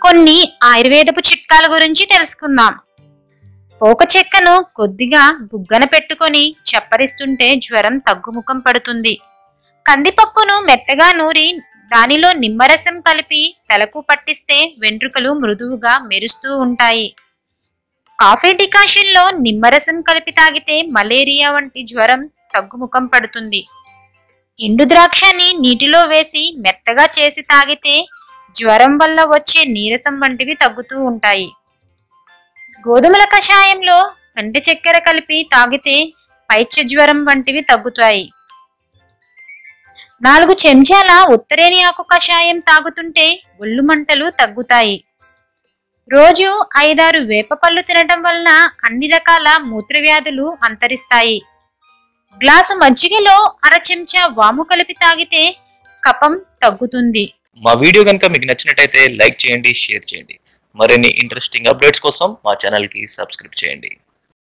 కొన్ని ఆయుర్వేదపు చిట్కాల గురించి తెలుసుకుందాం. పోక చెక్కను కొద్దిగా బుగ్గన పెట్టుకొని చప్పరిస్తుంటే జ్వరం తగ్గుముఖం పడుతుంది. కందిపప్పును మెత్తగా నూరి దానిలో నిమ్మరసం కలిపి తలకు పట్టిస్తే వెంట్రుకలు మృదువుగా మెరుస్తూ ఉంటాయి. కాఫీ డికాషన్ లో నిమ్మరసం కలిపి తాగితే మలేరియా వంటి జ్వరం తగ్గుముఖం పడుతుంది. ఎండు ద్రాక్షని నీటిలో వేసి మెత్తగా చేసి తాగితే జ్వరం వల్ల వచ్చే నీరసం వంటివి తగ్గుతూ ఉంటాయి. గోధుమల కషాయంలో గంట చక్కెర కలిపి తాగితే పైత్య జ్వరం వంటివి తగ్గుతాయి. 4 చెంచాల ఉత్తరేని ఆకు కషాయం తాగుతుంటే ఒళ్ళు మంటలు తగ్గుతాయి. రోజు 5-6 వేప పళ్ళు తినటం వలన అన్ని రకాల మూత్రవ్యాధులు అంతరిస్తాయి. గ్లాసు మజ్జిగలో 1/2 చెంచా వాము కలిపి తాగితే కఫం తగ్గుతుంది. మా వీడియో కనుక మీకు నచ్చినట్టయితే లైక్ చేయండి, షేర్ చేయండి. మరిన్ని ఇంట్రెస్టింగ్ అప్డేట్స్ కోసం మా ఛానల్ కి సబ్స్క్రైబ్ చేయండి.